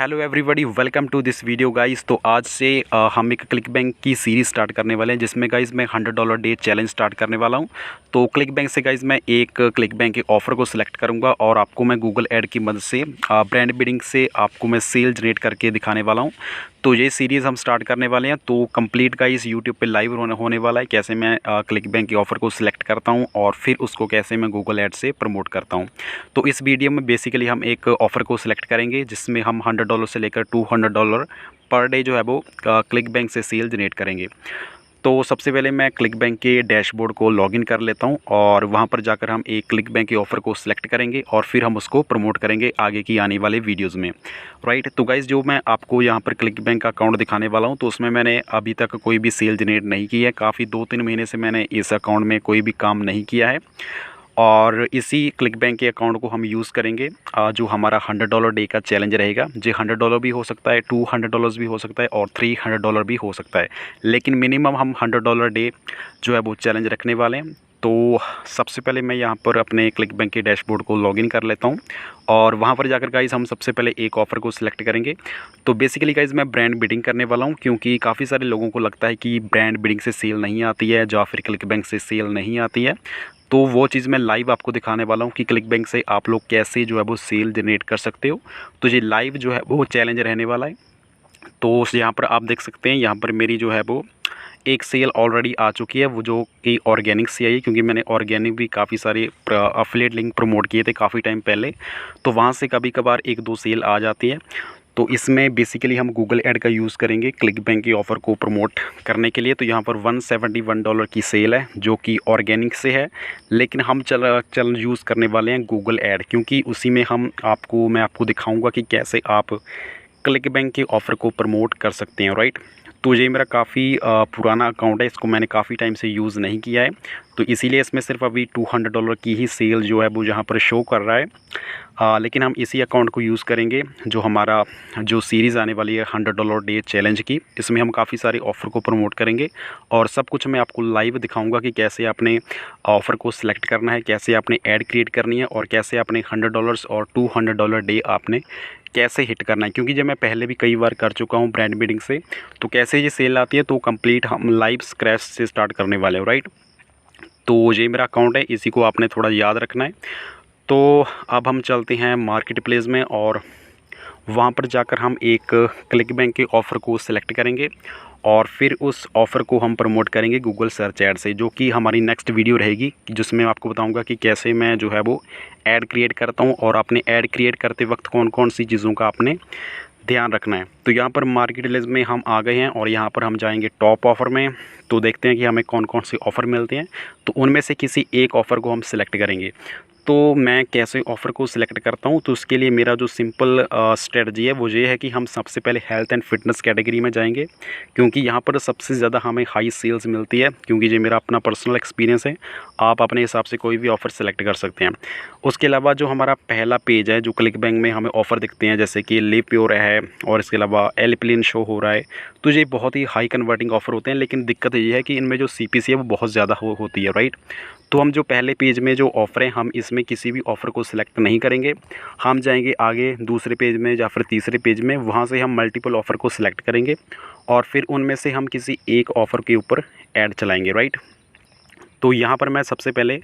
Hello everybody, welcome to this video guys. तो आज से हम एक क्लिक बैंक की सीरीज़ स्टार्ट करने वाले हैं जिसमें गाइस मैं $100 डे चैलेंज स्टार्ट करने वाला हूं। तो क्लिक बैंक से गाइस मैं एक क्लिक बैंक के ऑफ़र को सिलेक्ट करूंगा और आपको मैं गूगल ऐड की मदद से ब्रांड बिडिंग से आपको मैं सेल जनरेट करके दिखाने वाला हूं। तो ये सीरीज़ हम स्टार्ट करने वाले हैं। तो कंप्लीट गाइस यूट्यूब पे लाइव होने वाला है, कैसे मैं क्लिक बैंक के ऑफ़र को सिलेक्ट करता हूं और फिर उसको कैसे मैं गूगल ऐड से प्रमोट करता हूं। तो इस वीडियो में बेसिकली हम एक ऑफ़र को सिलेक्ट करेंगे जिसमें हम $100 से लेकर $200 पर डे जो है वो क्लिक बैंक से सेल जनरेट करेंगे। तो सबसे पहले मैं क्लिक बैंक के डैशबोर्ड को लॉगिन कर लेता हूं और वहां पर जाकर हम एक क्लिक बैंक के ऑफ़र को सिलेक्ट करेंगे और फिर हम उसको प्रमोट करेंगे आगे की आने वाले वीडियोस में। राइट, तो गाइज़ जो मैं आपको यहां पर क्लिक बैंक का अकाउंट दिखाने वाला हूं तो उसमें मैंने अभी तक कोई भी सेल जनरेट नहीं की है। काफ़ी 2-3 महीने से मैंने इस अकाउंट में कोई भी काम नहीं किया है और इसी क्लिक बैंक के अकाउंट को हम यूज़ करेंगे। जो हमारा $100 डे का चैलेंज रहेगा, जो $100 भी हो सकता है, $200 भी हो सकता है और $300 भी हो सकता है, लेकिन मिनिमम हम $100 डे जो है वो चैलेंज रखने वाले हैं। तो सबसे पहले मैं यहाँ पर अपने क्लिक बैंक के डैशबोर्ड को लॉगिन कर लेता हूँ और वहाँ पर जाकर गाइज़ हम सबसे पहले एक ऑफ़र को सिलेक्ट करेंगे। तो बेसिकली गाइज़ मैं ब्रांड बिडिंग करने वाला हूँ क्योंकि काफ़ी सारे लोगों को लगता है कि ब्रांड बिडिंग से सेल नहीं आती है या फिर क्लिक बैंक से सेल नहीं आती है। तो वो चीज़ मैं लाइव आपको दिखाने वाला हूँ कि क्लिक बैंक से आप लोग कैसे जो है वो सेल जनरेट कर सकते हो। तो ये लाइव जो है वो चैलेंज रहने वाला है। तो यहाँ पर आप देख सकते हैं, यहाँ पर मेरी जो है वो एक सेल ऑलरेडी आ चुकी है, वो जो कि ऑर्गेनिक से आई है क्योंकि मैंने ऑर्गेनिक भी काफ़ी सारे अफिलिएट लिंक प्रमोट किए थे काफ़ी टाइम पहले। तो वहाँ से कभी कभार 1-2 सेल आ जाती है। तो इसमें बेसिकली हम गूगल ऐड का यूज़ करेंगे क्लिक बैंक के ऑफ़र को प्रमोट करने के लिए। तो यहाँ पर $171 की सेल है जो कि ऑर्गेनिक से है, लेकिन हम चल यूज़ करने वाले हैं गूगल ऐड क्योंकि उसी में मैं आपको दिखाऊंगा कि कैसे आप क्लिक बैंक के ऑफ़र को प्रमोट कर सकते हैं। राइट, तो ये मेरा काफ़ी पुराना अकाउंट है, इसको मैंने काफ़ी टाइम से यूज़ नहीं किया है, तो इसीलिए इसमें सिर्फ अभी $200 की ही सेल जो है वो यहाँ पर शो कर रहा है। लेकिन हम इसी अकाउंट को यूज़ करेंगे जो हमारा जो सीरीज़ आने वाली है $100 डे चैलेंज की। इसमें हम काफ़ी सारे ऑफ़र को प्रमोट करेंगे और सब कुछ मैं आपको लाइव दिखाऊंगा कि कैसे आपने ऑफ़र को सिलेक्ट करना है, कैसे आपने ऐड क्रिएट करनी है और कैसे आपने $100 और $200 डे आपने कैसे हिट करना है। क्योंकि जब मैं पहले भी कई बार कर चुका हूँ ब्रांड बिडिंग से, तो कैसे ये सेल आती है तो कंप्लीट हम लाइव स्क्रैच से स्टार्ट करने वाले हो। राइट, तो ये मेरा अकाउंट है, इसी को आपने थोड़ा याद रखना है। तो अब हम चलते हैं मार्केट प्लेस में और वहाँ पर जाकर हम एक क्लिक बैंक के ऑफ़र को सिलेक्ट करेंगे और फिर उस ऑफ़र को हम प्रमोट करेंगे गूगल सर्च ऐड से, जो कि हमारी नेक्स्ट वीडियो रहेगी जिसमें आपको बताऊंगा कि कैसे मैं जो है वो ऐड क्रिएट करता हूं और अपने ऐड क्रिएट करते वक्त कौन कौन सी चीज़ों का आपने ध्यान रखना है। तो यहाँ पर मार्केट प्लेस में हम आ गए हैं और यहाँ पर हम जाएंगे टॉप ऑफ़र में। तो देखते हैं कि हमें कौन कौन से ऑफ़र मिलते हैं, तो उनमें से किसी एक ऑफ़र को हम सिलेक्ट करेंगे। तो मैं कैसे ऑफ़र को सिलेक्ट करता हूं, तो उसके लिए मेरा जो सिंपल स्ट्रेटजी है वो ये है कि हम सबसे पहले हेल्थ एंड फिटनेस कैटेगरी में जाएंगे क्योंकि यहाँ पर सबसे ज़्यादा हमें हाई सेल्स मिलती है। क्योंकि ये मेरा अपना पर्सनल एक्सपीरियंस है, आप अपने हिसाब से कोई भी ऑफ़र सेलेक्ट कर सकते हैं। उसके अलावा जो हमारा पहला पेज है जो क्लिक बैंक में हमें ऑफ़र दिखते हैं जैसे कि लिव प्योर है और इसके अलावा एलप्लिन शो हो रहा है, तो ये बहुत ही हाई कन्वर्टिंग ऑफ़र होते हैं, लेकिन दिक्कत ये है कि इनमें जो CPC है वो बहुत ज़्यादा होती है। राइट, तो हम जो पहले पेज में जो ऑफ़र है हम इसमें किसी भी ऑफ़र को सिलेक्ट नहीं करेंगे। हम जाएंगे आगे दूसरे पेज में या फिर तीसरे पेज में, वहाँ से हम मल्टीपल ऑफ़र को सिलेक्ट करेंगे और फिर उनमें से हम किसी एक ऑफ़र के ऊपर ऐड चलाएंगे। राइट, तो यहाँ पर मैं सबसे पहले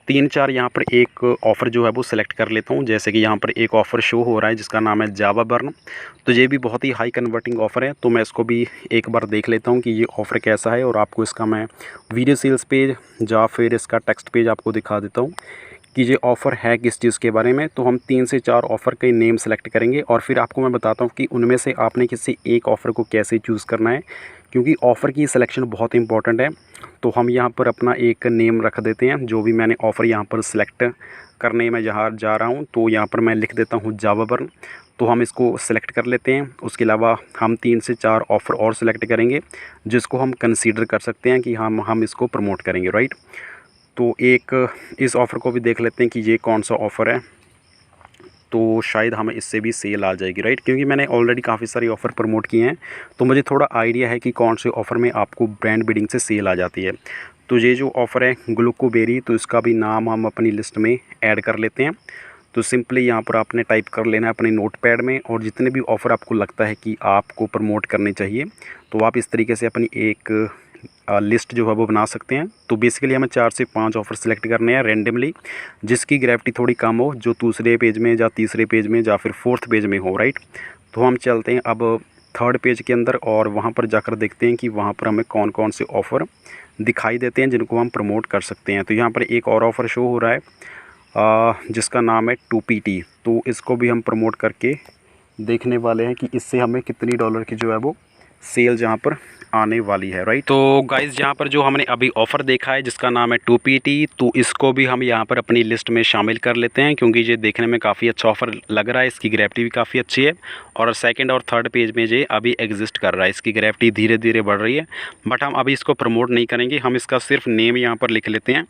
3-4 यहाँ पर एक ऑफ़र जो है वो सिलेक्ट कर लेता हूँ। जैसे कि यहाँ पर एक ऑफ़र शो हो रहा है जिसका नाम है जावा बर्न, तो ये भी बहुत ही हाई कन्वर्टिंग ऑफ़र है। तो मैं इसको भी एक बार देख लेता हूँ कि ये ऑफ़र कैसा है और आपको इसका मैं वीडियो सेल्स पेज या फिर इसका टेक्स्ट पेज आपको दिखा देता हूँ कि ये ऑफ़र है किस चीज़ के बारे में। तो हम 3 से 4 ऑफ़र के नेम सेलेक्ट करेंगे और फिर आपको मैं बताता हूँ कि उनमें से आपने किसी एक ऑफ़र को कैसे चूज़ करना है, क्योंकि ऑफ़र की सिलेक्शन बहुत इंपॉर्टेंट है। तो हम यहाँ पर अपना एक नेम रख देते हैं, जो भी मैंने ऑफ़र यहाँ पर सिलेक्ट करने में जहाँ जा रहा हूँ, तो यहाँ पर मैं लिख देता हूँ जावा बर्न। तो हम इसको सिलेक्ट कर लेते हैं। उसके अलावा हम 3 से 4 ऑफ़र और सिलेक्ट करेंगे जिसको हम कंसीडर कर सकते हैं कि हम इसको प्रमोट करेंगे। राइट, तो एक इस ऑफ़र को भी देख लेते हैं कि ये कौन सा ऑफ़र है, तो शायद हमें इससे भी सेल आ जाएगी। राइट, क्योंकि मैंने ऑलरेडी काफ़ी सारे ऑफ़र प्रमोट किए हैं तो मुझे थोड़ा आइडिया है कि कौन से ऑफ़र में आपको ब्रांड बिडिंग से सेल आ जाती है। तो ये जो ऑफ़र है ग्लूकोबेरी, तो इसका भी नाम हम अपनी लिस्ट में ऐड कर लेते हैं। तो सिंपली यहाँ पर आपने टाइप कर लेना है अपने नोटपैड में, और जितने भी ऑफ़र आपको लगता है कि आपको प्रमोट करने चाहिए तो आप इस तरीके से अपनी एक लिस्ट जो है वो बना सकते हैं। तो बेसिकली हमें 4 से 5 ऑफ़र सेलेक्ट करने हैं रैंडमली, जिसकी ग्रेविटी थोड़ी कम हो, जो दूसरे पेज में या तीसरे पेज में या फिर फोर्थ पेज में हो, राइट। तो हम चलते हैं अब थर्ड पेज के अंदर और वहाँ पर जाकर देखते हैं कि वहाँ पर हमें कौन कौन से ऑफ़र दिखाई देते हैं जिनको हम प्रमोट कर सकते हैं। तो यहाँ पर एक और ऑफ़र शो हो रहा है जिसका नाम है 2PT। तो इसको भी हम प्रमोट करके देखने वाले हैं कि इससे हमें कितनी डॉलर की जो है वो सेल जहाँ पर आने वाली है, राइट। तो गाइज़ यहाँ पर जो हमने अभी ऑफ़र देखा है जिसका नाम है 2PT, तो इसको भी हम यहाँ पर अपनी लिस्ट में शामिल कर लेते हैं, क्योंकि ये देखने में काफ़ी अच्छा ऑफ़र लग रहा है, इसकी ग्रेविटी भी काफ़ी अच्छी है और सेकंड और थर्ड पेज में ये अभी एग्जिस्ट कर रहा है। इसकी ग्रेविटी धीरे धीरे बढ़ रही है, बट हम अभी इसको प्रमोट नहीं करेंगे, हम इसका सिर्फ नेम यहाँ पर लिख लेते हैं,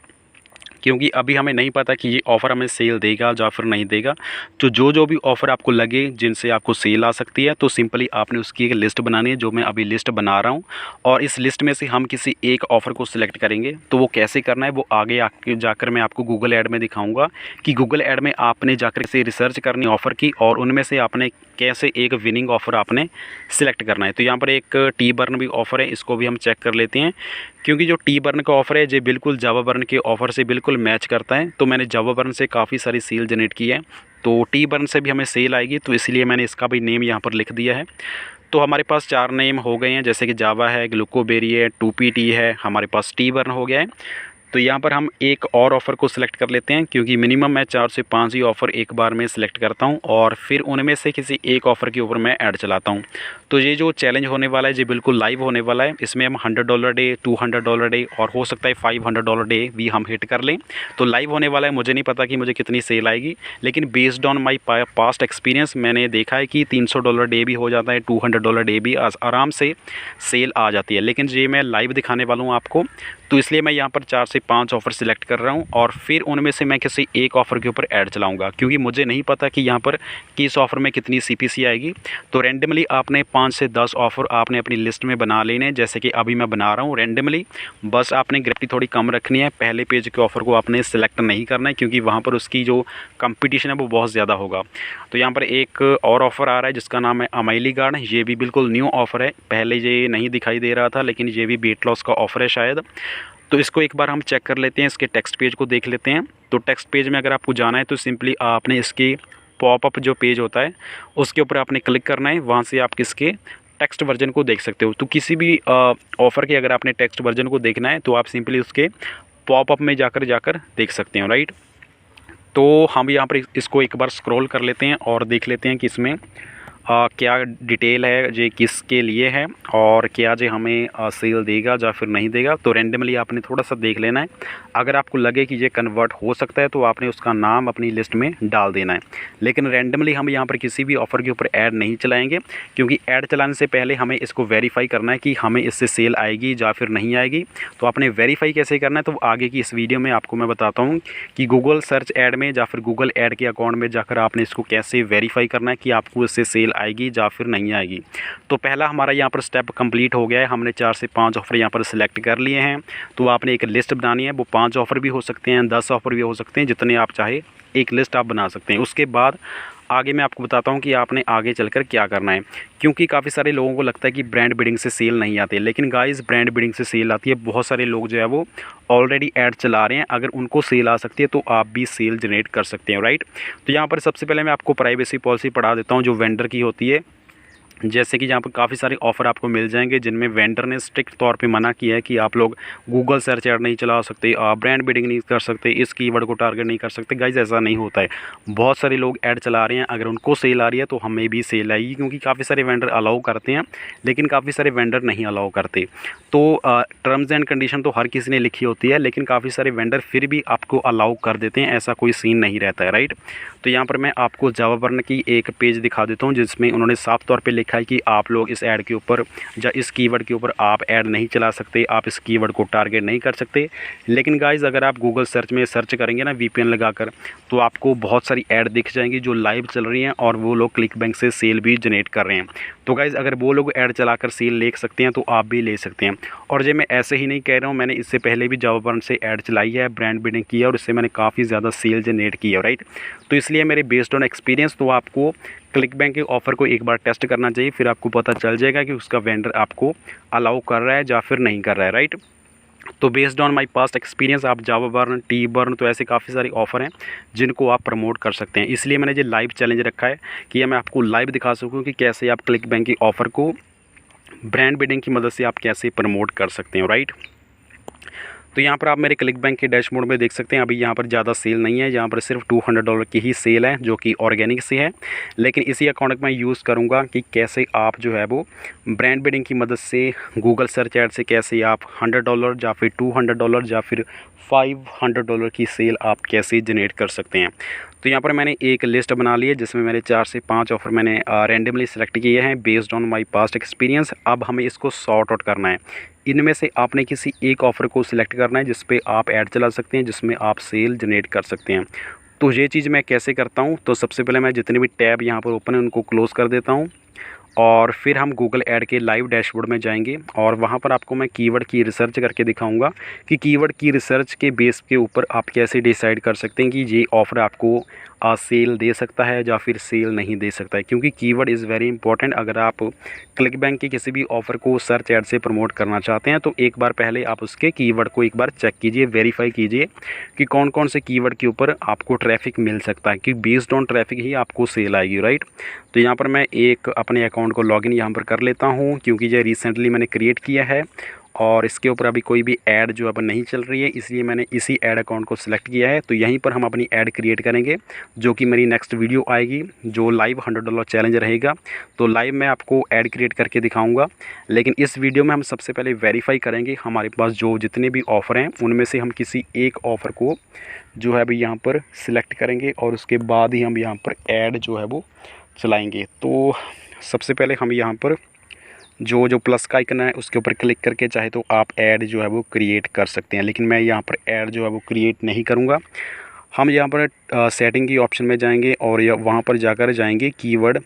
क्योंकि अभी हमें नहीं पता कि ये ऑफ़र हमें सेल देगा या फिर नहीं देगा। तो जो भी ऑफ़र आपको लगे जिनसे आपको सेल आ सकती है, तो सिंपली आपने उसकी एक लिस्ट बनानी है, जो मैं अभी लिस्ट बना रहा हूँ। और इस लिस्ट में से हम किसी एक ऑफ़र को सिलेक्ट करेंगे। तो वो कैसे करना है वो आगे जाकर मैं आपको गूगल ऐड में दिखाऊँगा कि गूगल ऐड में आपने जाकर से रिसर्च करनी ऑफ़र की और उनमें से आपने कैसे एक विनिंग ऑफ़र आपने सिलेक्ट करना है। तो यहाँ पर एक टी बर्न भी ऑफ़र है, इसको भी हम चेक कर लेते हैं, क्योंकि जो टी बर्न का ऑफ़र है ये बिल्कुल जावा बर्न के ऑफ़र से बिल्कुल मैच करता है। तो मैंने जावा बर्न से काफ़ी सारी सेल जनरेट की है, तो टी बर्न से भी हमें सेल आएगी, तो इसलिए मैंने इसका भी नेम यहाँ पर लिख दिया है। तो हमारे पास 4 नेम हो गए हैं, जैसे कि जावा है, ग्लूकोबेरी है, 2PT है, हमारे पास टी बर्न हो गया है। तो यहाँ पर हम एक और ऑफ़र को सिलेक्ट कर लेते हैं, क्योंकि मिनिमम मैं 4 से 5 ही ऑफ़र एक बार में सिलेक्ट करता हूँ और फिर उनमें से किसी एक ऑफ़र के ऊपर मैं ऐड चलाता हूँ। तो ये जो चैलेंज होने वाला है ये बिल्कुल लाइव होने वाला है। इसमें हम $100 डे, $200 डे और हो सकता है $500 डे भी हम हिट कर लें। तो लाइव होने वाला है, मुझे नहीं पता कि मुझे कितनी सेल आएगी, लेकिन based on my past experience मैंने देखा है कि $300 डे भी हो जाता है, $200 डे भी आराम से सेल आ जाती है। लेकिन ये मैं लाइव दिखाने वाला हूँ आपको, तो इसलिए मैं यहाँ पर 4 से 5 ऑफ़र सिलेक्ट कर रहा हूँ और फिर उनमें से मैं किसी एक ऑफ़र के ऊपर ऐड चलाऊँगा, क्योंकि मुझे नहीं पता कि यहाँ पर किस ऑफ़र में कितनी CPC आएगी। तो रैंडमली आपने 5 से 10 ऑफ़र आपने अपनी लिस्ट में बना लेने, जैसे कि अभी मैं बना रहा हूँ रैंडमली। बस आपने ग्रेविटी थोड़ी कम रखनी है, पहले पेज के ऑफ़र को आपने सेलेक्ट नहीं करना है, क्योंकि वहाँ पर उसकी जो कंपटीशन है वो बहुत ज़्यादा होगा। तो यहाँ पर एक और ऑफ़र आ रहा है जिसका नाम है अमाइली गार्ड। ये भी बिल्कुल न्यू ऑफ़र है, पहले ये नहीं दिखाई दे रहा था, लेकिन ये भी वेट लॉस का ऑफ़र है शायद। तो इसको एक बार हम चेक कर लेते हैं, इसके टेक्स्ट पेज को देख लेते हैं। तो टेक्स्ट पेज में अगर आपको जाना है तो सिंपली आपने इसके पॉपअप जो पेज होता है उसके ऊपर आपने क्लिक करना है, वहाँ से आप किसके टेक्स्ट वर्जन को देख सकते हो। तो किसी भी ऑफ़र के अगर आपने टेक्स्ट वर्जन को देखना है तो आप सिंपली उसके पॉपअप में जाकर देख सकते हो, राइट। तो हम यहाँ पर इसको एक बार स्क्रॉल कर लेते हैं और देख लेते हैं कि इसमें क्या डिटेल है, जे किसके लिए है और क्या जे हमें सेल देगा या फिर नहीं देगा। तो रैंडमली आपने थोड़ा सा देख लेना है, अगर आपको लगे कि ये कन्वर्ट हो सकता है तो आपने उसका नाम अपनी लिस्ट में डाल देना है। लेकिन रैंडमली हम यहाँ पर किसी भी ऑफ़र के ऊपर ऐड नहीं चलाएंगे, क्योंकि ऐड चलाने से पहले हमें इसको वेरीफाई करना है कि हमें इससे सेल आएगी या फिर नहीं आएगी। तो आपने वेरीफाई कैसे करना है तो आगे की इस वीडियो में आपको मैं बताता हूँ कि गूगल सर्च ऐड में या फिर गूगल ऐड के अकाउंट में जाकर आपने इसको कैसे वेरीफाई करना है कि आपको इससे सेल आएगी या फिर नहीं आएगी। तो पहला हमारा यहाँ पर स्टेप कंप्लीट हो गया है, हमने 4 से 5 ऑफ़र यहाँ पर सिलेक्ट कर लिए हैं। तो आपने एक लिस्ट बनानी है, वो 5 ऑफ़र भी हो सकते हैं, 10 ऑफ़र भी हो सकते हैं, जितने आप चाहे एक लिस्ट आप बना सकते हैं। उसके बाद आगे मैं आपको बताता हूँ कि आपने आगे चलकर क्या करना है, क्योंकि काफ़ी सारे लोगों को लगता है कि ब्रांड बिल्डिंग से सेल नहीं आती है, लेकिन गाइस ब्रांड बिल्डिंग से सेल आती है। बहुत सारे लोग जो है वो ऑलरेडी ऐड चला रहे हैं, अगर उनको सेल आ सकती है तो आप भी सेल जनरेट कर सकते हैं, राइट। तो यहाँ पर सबसे पहले मैं आपको प्राइवेसी पॉलिसी पढ़ा देता हूँ जो वेंडर की होती है। जैसे कि यहाँ पर काफ़ी सारे ऑफ़र आपको मिल जाएंगे जिनमें वेंडर ने स्ट्रिक्ट तौर पे मना किया है कि आप लोग गूगल सर्च ऐड नहीं चला सकते, आप ब्रांड बिल्डिंग नहीं कर सकते, इस कीवर्ड को टारगेट नहीं कर सकते। गाइस ऐसा नहीं होता है, बहुत सारे लोग ऐड चला रहे हैं, अगर उनको सेल आ रही है तो हमें भी सेल आएगी, क्योंकि काफ़ी सारे वेंडर अलाउ करते हैं लेकिन काफ़ी सारे वेंडर नहीं अलाउ करते। तो टर्म्स एंड कंडीशन तो हर किसी ने लिखी होती है, लेकिन काफ़ी सारे वेंडर फिर भी आपको अलाउ कर देते हैं, ऐसा कोई सीन नहीं रहता है, राइट। तो यहाँ पर मैं आपको जावा बर्न की एक पेज दिखा देता हूँ जिसमें उन्होंने साफ तौर पर लिखा लिखा है कि आप लोग इस ऐड के ऊपर या इस कीवर्ड के ऊपर आप ऐड नहीं चला सकते, आप इस कीवर्ड को टारगेट नहीं कर सकते। लेकिन गाइज़ अगर आप गूगल सर्च में सर्च करेंगे ना वीपीएन लगाकर, तो आपको बहुत सारी ऐड दिख जाएंगी जो लाइव चल रही हैं और वो लोग क्लिक बैंक से सेल भी जनरेट कर रहे हैं। तो गाइज़ अगर वो लोग ऐड चलाकर सेल ले सकते हैं तो आप भी ले सकते हैं। और ये मैं ऐसे ही नहीं कह रहा हूँ, मैंने इससे पहले भी जावा बर्न से ऐड चलाई है, ब्रांड बिल्डिंग की है और इससे मैंने काफ़ी ज़्यादा सेल जनरेट की है, राइट। तो इसलिए मेरे बेस्ड ऑन एक्सपीरियंस तो आपको क्लिक बैंक के ऑफ़र को एक बार टेस्ट करना चाहिए, फिर आपको पता चल जाएगा कि उसका वेंडर आपको अलाउ कर रहा है या फिर नहीं कर रहा है, राइट। तो based on my past experience आप जावा बर्न, टी बर्न, तो ऐसे काफ़ी सारे ऑफ़र हैं जिनको आप प्रमोट कर सकते हैं। इसलिए मैंने ये लाइव चैलेंज रखा है कि मैं आपको लाइव दिखा सकूं कि कैसे आप क्लिक बैंक के ऑफ़र को ब्रांड बिल्डिंग की मदद से आप कैसे प्रमोट कर सकते हो, राइट। तो यहाँ पर आप मेरे क्लिक बैंक के डैशबोर्ड में देख सकते हैं, अभी यहाँ पर ज़्यादा सेल नहीं है, यहाँ पर सिर्फ $200 की ही सेल है जो कि ऑर्गेनिक से है। लेकिन इसी अकाउंट में यूज़ करूँगा कि कैसे आप जो है वो ब्रांड बिल्डिंग की मदद से गूगल सर्च ऐड से कैसे आप $100 या फिर $200 या फिर $500 की सेल आप कैसे जनरेट कर सकते हैं। तो यहाँ पर मैंने एक लिस्ट बना ली है जिसमें मैंने 4 से 5 ऑफ़र मैंने रैंडमली सेलेक्ट किए हैं based on my past experience. अब हमें इसको सॉर्ट आउट करना है। इनमें से आपने किसी एक ऑफ़र को सिलेक्ट करना है जिस पे आप ऐड चला सकते हैं, जिसमें आप सेल जनरेट कर सकते हैं। तो ये चीज़ मैं कैसे करता हूँ, तो सबसे पहले मैं जितने भी टैब यहाँ पर ओपन है उनको क्लोज़ कर देता हूँ और फिर हम गूगल ऐड के लाइव डैशबोर्ड में जाएंगे और वहाँ पर आपको मैं कीवर्ड की रिसर्च करके दिखाऊंगा कि कीवर्ड की रिसर्च के बेस के ऊपर आप कैसे डिसाइड कर सकते हैं कि ये ऑफ़र आपको सेल दे सकता है या फिर सेल नहीं दे सकता है। क्योंकि कीवर्ड इज़ वेरी इंपॉर्टेंट। अगर आप क्लिक बैंक के किसी भी ऑफ़र को सर्च ऐड से प्रमोट करना चाहते हैं तो एक बार पहले आप उसके कीवर्ड को एक बार चेक कीजिए, वेरीफाई कीजिए कि कौन कौन से कीवर्ड के ऊपर आपको ट्रैफिक मिल सकता है, क्योंकि बेस्ड ऑन ट्रैफिक ही आपको सेल आएगी, राइट। तो यहाँ पर मैं एक अपने अकाउंट को लॉगिन यहाँ पर कर लेता हूँ क्योंकि ये रिसेंटली मैंने क्रिएट किया है और इसके ऊपर अभी कोई भी ऐड जो अब नहीं चल रही है, इसलिए मैंने इसी ऐड अकाउंट को सिलेक्ट किया है। तो यहीं पर हम अपनी ऐड क्रिएट करेंगे जो कि मेरी नेक्स्ट वीडियो आएगी जो लाइव $100 चैलेंज रहेगा। तो लाइव मैं आपको ऐड क्रिएट करके दिखाऊंगा, लेकिन इस वीडियो में हम सबसे पहले वेरीफाई करेंगे हमारे पास जो जितने भी ऑफ़र हैं उनमें से हम किसी एक ऑफ़र को जो है अभी यहाँ पर सिलेक्ट करेंगे और उसके बाद ही हम यहाँ पर ऐड जो है वो चलाएँगे। तो सबसे पहले हम यहाँ पर जो प्लस का आइकन है उसके ऊपर क्लिक करके चाहे तो आप ऐड जो है वो क्रिएट कर सकते हैं, लेकिन मैं यहाँ पर ऐड जो है वो क्रिएट नहीं करूँगा। हम यहाँ पर सेटिंग की ऑप्शन में जाएंगे और वहाँ पर जाकर जाएंगे कीवर्ड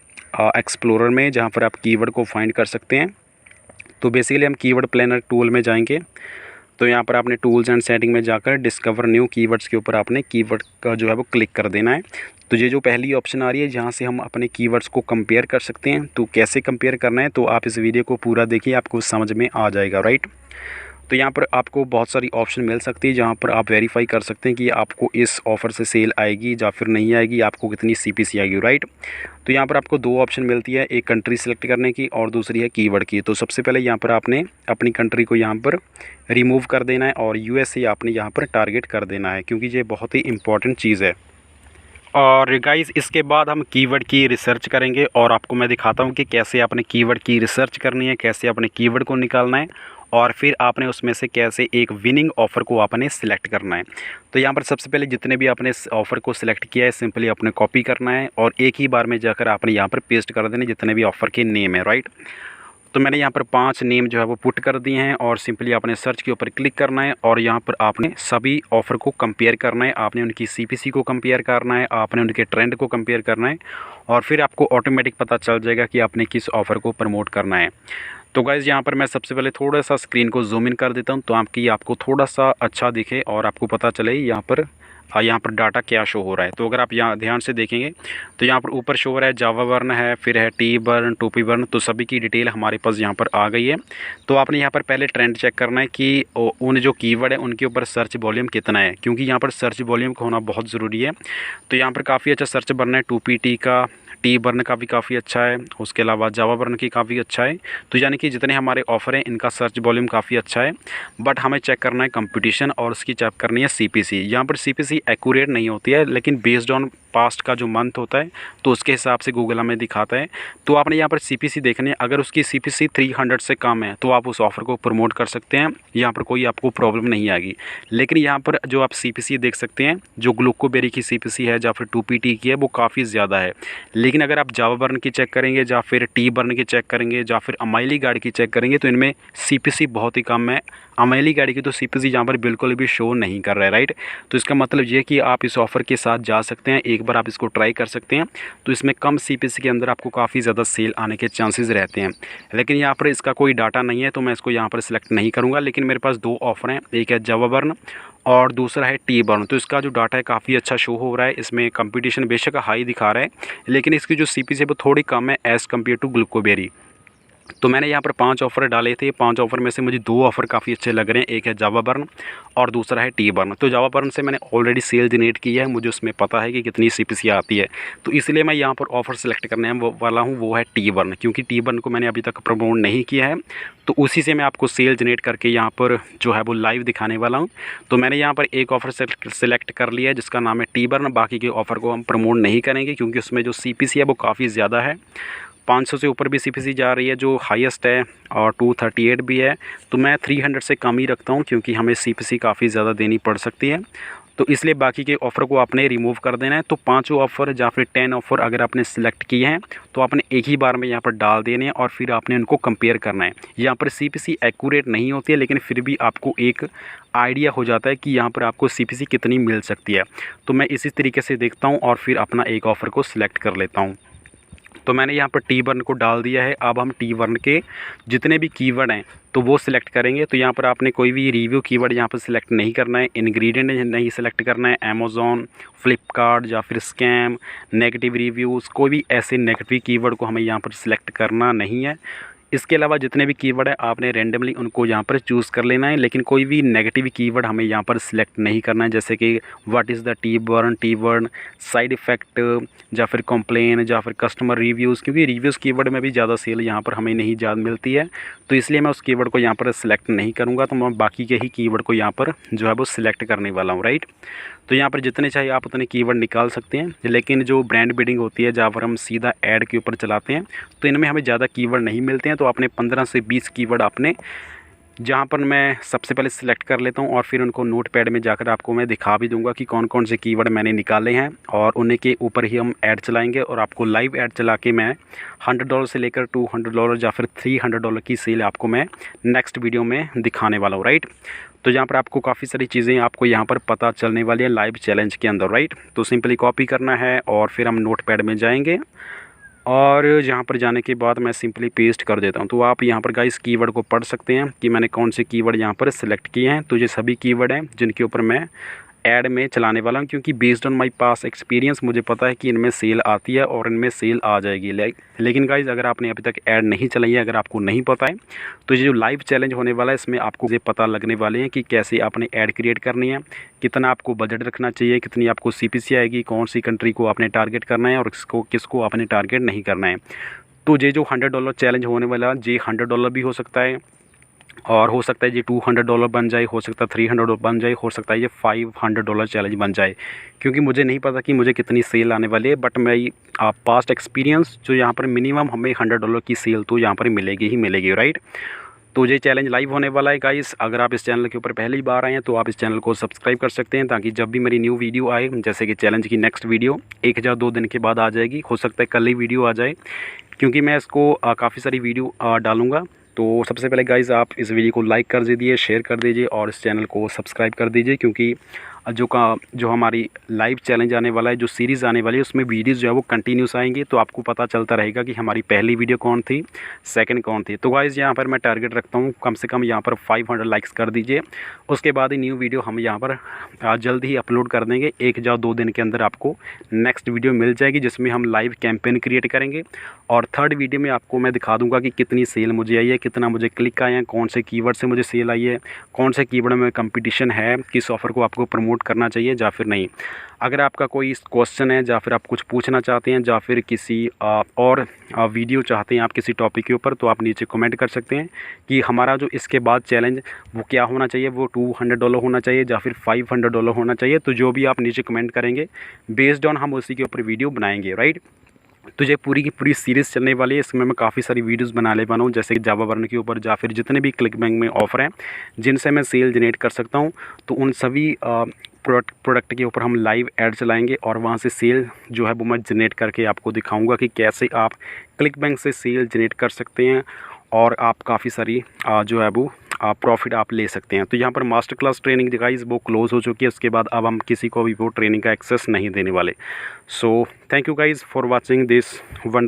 एक्सप्लोरर में, जहाँ पर आप कीवर्ड को फाइंड कर सकते हैं। तो बेसिकली हम कीवर्ड प्लानर टूल में जाएंगे। तो यहाँ पर आपने टूल्स एंड सेटिंग में जाकर डिस्कवर न्यू कीवर्ड्स के ऊपर आपने कीवर्ड का जो है वो क्लिक कर देना है। तो ये जो पहली ऑप्शन आ रही है जहाँ से हम अपने कीवर्ड्स को कंपेयर कर सकते हैं, तो कैसे कंपेयर करना है तो आप इस वीडियो को पूरा देखिए, आपको समझ में आ जाएगा, राइट। तो यहाँ पर आपको बहुत सारी ऑप्शन मिल सकती है जहाँ पर आप वेरीफाई कर सकते हैं कि आपको इस ऑफ़र से सेल आएगी या फिर नहीं आएगी, आपको कितनी सीपीसी आएगी, राइट। तो यहाँ पर आपको 2 ऑप्शन मिलती है, एक कंट्री सेलेक्ट करने की और दूसरी है कीवर्ड की। तो सबसे पहले यहाँ पर आपने अपनी कंट्री को यहाँ पर रिमूव कर देना है और यूएसए आपने यहाँ पर टारगेट कर देना है क्योंकि ये बहुत ही इंपॉर्टेंट चीज़ है। और गाइज़ इसके बाद हम कीवर्ड की रिसर्च करेंगे और आपको मैं दिखाता हूँ कि कैसे आपने कीवर्ड की रिसर्च करनी है, कैसे अपने कीवर्ड को निकालना है और फिर आपने उसमें से कैसे एक विनिंग ऑफ़र को आपने सिलेक्ट करना है। तो यहाँ पर सबसे पहले जितने भी आपने ऑफ़र को सिलेक्ट किया है सिंपली आपने कॉपी करना है और एक ही बार में जाकर आपने यहाँ पर पेस्ट कर देने जितने भी ऑफ़र के नेम है, राइट। तो मैंने यहाँ पर 5 नेम जो है वो पुट कर दिए हैं और सिंपली आपने सर्च के ऊपर क्लिक करना है और यहाँ पर आपने सभी ऑफ़र को कंपेयर करना है, आपने उनकी सीपीसी को कंपेयर करना है, आपने उनके ट्रेंड को कंपेयर करना है और फिर आपको ऑटोमेटिक पता चल जाएगा कि आपने किस ऑफ़र को प्रमोट करना है। तो गाइज़ यहाँ पर मैं सबसे पहले थोड़ा सा स्क्रीन को जूम इन कर देता हूँ तो आपको थोड़ा सा अच्छा दिखे और आपको पता चले यहाँ पर डाटा क्या शो हो रहा है। तो अगर आप यहाँ ध्यान से देखेंगे तो यहाँ पर ऊपर शो हो रहा है जावा बर्न है, फिर है टी बर्न, टोपी बर्न, तो सभी की डिटेल हमारे पास यहाँ पर आ गई है। तो आपने यहाँ पर पहले ट्रेंड चेक करना है कि उन जो कीवर्ड है उनके ऊपर सर्च वॉल्यूम कितना है, क्योंकि यहाँ पर सर्च वॉल्यूम का होना बहुत ज़रूरी है। तो यहाँ पर काफ़ी अच्छा सर्च बर्न है, 2PT का, टी बर्न का भी काफ़ी अच्छा है, उसके अलावा जावा बर्न की काफ़ी अच्छा है। तो यानी कि जितने हमारे ऑफ़र हैं इनका सर्च वॉल्यूम काफ़ी अच्छा है, बट हमें चेक करना है कंपटीशन और उसकी चेक करनी है सीपीसी। यहाँ पर सीपीसी एक्यूरेट नहीं होती है, लेकिन बेस्ड ऑन पास्ट का जो मंथ होता है तो उसके हिसाब से गूगल हमें दिखाता है। तो आपने यहाँ पर CPC देखने है, अगर उसकी CPC 300 से कम है तो आप उस ऑफ़र को प्रमोट कर सकते हैं, यहाँ पर कोई आपको प्रॉब्लम नहीं आएगी। लेकिन यहाँ पर जो आप CPC देख सकते हैं, जो ग्लूकोबेरी की CPC है या फिर 2PT की है, वो काफ़ी ज़्यादा है। लेकिन अगर आप जावा बर्न की चेक करेंगे या फिर टी बर्न की चेक करेंगे या फिर अमाइली गार्ड की चेक करेंगे तो इनमें CPC बहुत ही कम है। अमाइली गार्ड की तो CPC यहाँ पर बिल्कुल भी शो नहीं कर रहा है, राइट। तो इसका मतलब ये कि आप इस ऑफ़र के साथ जा सकते हैं, एक बार आप इसको ट्राई कर सकते हैं। तो इसमें कम CPC के अंदर आपको काफ़ी ज़्यादा सेल आने के चांसेस रहते हैं। लेकिन यहाँ पर इसका कोई डाटा नहीं है तो मैं इसको यहाँ पर सिलेक्ट नहीं करूँगा। लेकिन मेरे पास 2 ऑफ़र हैं, एक है जावा बर्न और दूसरा है टी बर्न। तो इसका जो डाटा है काफ़ी अच्छा शो हो रहा है। इसमें कंपटीशन बेशक हाई दिखा रहा है, लेकिन इसकी जो CPC है वो थोड़ी कम है एज़ कम्पेयर टू ग्लूकोबेरी। तो मैंने यहाँ पर 5 ऑफ़र डाले थे। 5 ऑफ़र में से मुझे 2 ऑफ़र काफ़ी अच्छे लग रहे हैं, एक है जावा बर्न और दूसरा है टी बर्न। तो जावा बर्न से मैंने ऑलरेडी सेल जनरेट की है, मुझे उसमें पता है कि कितनी CPC आती है। तो इसलिए मैं यहाँ पर ऑफ़र सेलेक्ट करने वाला हूँ, वो है टी बर्न, क्योंकि टी बर्न को मैंने अभी तक प्रमोट नहीं किया है। तो उसी से मैं आपको सेल जनरेट करके यहाँ पर जो है वो लाइव दिखाने वाला हूँ। तो मैंने यहाँ पर एक ऑफ़र सेलेक्ट कर लिया है जिसका नाम है टी बर्न। बाकी के ऑफ़र को हम प्रमोट नहीं करेंगे क्योंकि उसमें जो CPC है वो काफ़ी ज़्यादा है। 500 से ऊपर भी CPC जा रही है जो हाईएस्ट है, और 238 भी है। तो मैं 300 से कम ही रखता हूँ क्योंकि हमें CPC काफ़ी ज़्यादा देनी पड़ सकती है। तो इसलिए बाकी के ऑफ़र को आपने रिमूव कर देना है। तो 5 ऑफ़र या फिर 10 ऑफ़र अगर आपने सेलेक्ट किए हैं तो आपने एक ही बार में यहाँ पर डाल देने हैं और फिर आपने उनको कंपेयर करना है। यहाँ पर CPC एक्यूरेट नहीं होती है, लेकिन फिर भी आपको एक आइडिया हो जाता है कि यहाँ पर आपको CPC कितनी मिल सकती है। तो मैं इसी तरीके से देखता हूँ और फिर अपना एक ऑफ़र को सिलेक्ट कर लेता हूँ। तो मैंने यहाँ पर टी बर्न को डाल दिया है। अब हम टी बर्न के जितने भी कीवर्ड हैं तो वो सिलेक्ट करेंगे। तो यहाँ पर आपने कोई भी रिव्यू कीवर्ड यहाँ पर सिलेक्ट नहीं करना है, इंग्रेडिएंट नहीं सिलेक्ट करना है, अमेज़ॉन, फ्लिपकार्ट या फिर स्कैम, नेगेटिव रिव्यूज़, कोई भी ऐसे नेगेटिव कीवर्ड को हमें यहाँ पर सिलेक्ट करना नहीं है। इसके अलावा जितने भी कीवर्ड है आपने रेंडमली उनको यहाँ पर चूज़ कर लेना है, लेकिन कोई भी नेगेटिव कीवर्ड हमें यहाँ पर सिलेक्ट नहीं करना है, जैसे कि what is the T burn, side effect या फिर कंप्लेन या फिर कस्टमर रिव्यूज़, क्योंकि रिव्यूज़ कीवर्ड में भी ज़्यादा सेल यहाँ पर हमें नहीं ज़्यादा मिलती है। तो इसलिए मैं उस कीवर्ड को यहाँ पर सिलेक्ट नहीं करूँगा। तो मैं बाकी के ही कीवर्ड को यहाँ पर जो है वो सिलेक्ट करने वाला हूँ, राइट। तो यहाँ पर जितने चाहिए आप उतने कीवर्ड निकाल सकते हैं, लेकिन जो ब्रांड बिल्डिंग होती है जहाँ पर हम सीधा ऐड के ऊपर चलाते हैं तो इनमें हमें ज़्यादा कीवर्ड नहीं मिलते हैं। तो आपने 15 से 20 कीवर्ड आपने जहाँ पर मैं सबसे पहले सिलेक्ट कर लेता हूँ और फिर उनको नोटपैड में जाकर आपको मैं दिखा भी दूंगा कि कौन कौन से कीवर्ड मैंने निकाले हैं, और उन्हीं के ऊपर ही हम ऐड चलाएंगे और आपको लाइव ऐड चला के मैं $100 से लेकर $200 या फिर $300 की सेल आपको मैं नेक्स्ट वीडियो में दिखाने वाला हूँ, राइट। तो यहाँ पर आपको काफ़ी सारी चीज़ें आपको यहाँ पर पता चलने वाली है लाइव चैलेंज के अंदर, राइट। तो सिंपली कॉपी करना है और फिर हम नोटपैड में जाएंगे और यहाँ पर जाने के बाद मैं सिंपली पेस्ट कर देता हूँ। तो आप यहाँ पर गाइस कीवर्ड को पढ़ सकते हैं कि मैंने कौन से कीवर्ड यहाँ पर सिलेक्ट किए हैं। तो ये सभी कीवर्ड हैं जिनके ऊपर मैं ऐड में चलाने वाला हूँ, क्योंकि based on my pass experience मुझे पता है कि इनमें सेल आती है और इनमें सेल आ जाएगी। लेकिन गाइज़ अगर आपने अभी तक ऐड नहीं चलाई है, अगर आपको नहीं पता है, तो ये जो लाइव चैलेंज होने वाला है इसमें आपको ये पता लगने वाले हैं कि कैसे आपने ऐड क्रिएट करनी है, कितना आपको बजट रखना चाहिए, कितनी आपको CPC आएगी, कौन सी कंट्री को आपने टारगेट करना है और किसको आपने टारगेट नहीं करना है। तो ये जो $100 चैलेंज होने वाला, ये $100 भी हो सकता है और हो सकता है ये $200 बन जाए, हो सकता है $300 बन जाए, हो सकता है ये $500 चैलेंज बन जाए, क्योंकि मुझे नहीं पता कि मुझे कितनी सेल आने वाली है। बट मैं पास्ट एक्सपीरियंस जो यहाँ पर मिनिमम हमें $100 की सेल तो यहाँ पर मिलेगी ही मिलेगी, राइट। तो ये चैलेंज लाइव होने वाला है गाइस। अगर आप इस चैनल के ऊपर पहली बार आए हैं तो आप इस चैनल को सब्सक्राइब कर सकते हैं, ताकि जब भी मेरी न्यू वीडियो आए, जैसे कि चैलेंज की नेक्स्ट वीडियो 1 या 2 दिन के बाद आ जाएगी, हो सकता है कल ही वीडियो आ जाए, क्योंकि मैं इसको काफ़ी सारी वीडियो डालूँगा। तो सबसे पहले गाइज़ आप इस वीडियो को लाइक कर दीजिए, शेयर कर दीजिए और इस चैनल को सब्सक्राइब कर दीजिए, क्योंकि जो हमारी लाइव चैलेंज आने वाला है, जो सीरीज़ आने वाली है, उसमें वीडियोज़ जो है वो कंटिन्यूस आएंगी। तो आपको पता चलता रहेगा कि हमारी पहली वीडियो कौन थी, सेकंड कौन थी। तो गाइज़ यहाँ पर मैं टारगेट रखता हूँ कम से कम यहाँ पर 500 लाइक्स कर दीजिए। उसके बाद ही न्यू वीडियो हम यहाँ पर जल्द ही अपलोड कर देंगे। 1 या 2 दिन के अंदर आपको नेक्स्ट वीडियो मिल जाएगी, जिसमें हम लाइव कैंपेन क्रिएट करेंगे। और थर्ड वीडियो में आपको मैं दिखा दूँगा कि कितनी सेल मुझे आई है, कितना मुझे क्लिक आए हैं, कौन से कीवर्ड से मुझे सेल आई है, कौन से कीवर्ड में कंपटीशन है, किस ऑफ़र को आपको प्रमोट प्रमोट करना चाहिए या फिर नहीं। अगर आपका कोई क्वेश्चन है या फिर आप कुछ पूछना चाहते हैं या फिर किसी और वीडियो चाहते हैं आप किसी टॉपिक के ऊपर, तो आप नीचे कमेंट कर सकते हैं कि हमारा जो इसके बाद चैलेंज वो क्या होना चाहिए, वो $200 होना चाहिए या फिर $500 होना चाहिए। तो जो भी आप नीचे कमेंट करेंगे बेस्ड ऑन हम उसी के ऊपर वीडियो बनाएंगे, राइट। तो ये पूरी की पूरी सीरीज़ चलने वाली है। इसमें मैं काफ़ी सारी वीडियोस बनाने वाला हूँ, जैसे कि जावा वर्ण के ऊपर या फिर जितने भी क्लिक बैंक में ऑफ़र हैं जिनसे मैं सेल जनरेट कर सकता हूँ, तो उन सभी प्रोडक्ट के ऊपर हम लाइव ऐड चलाएंगे और वहाँ से सेल जो है वो मैं जनरेट करके आपको दिखाऊंगा कि कैसे आप क्लिक बैंक से सेल जनरेट कर सकते हैं और आप काफ़ी सारी जो है वो प्रॉफिट आप ले सकते हैं। तो यहाँ पर मास्टर क्लास ट्रेनिंग गाइस वो क्लोज़ हो चुकी है। उसके बाद अब हम किसी को भी वो ट्रेनिंग का एक्सेस नहीं देने वाले। So thank you guys for watching this one.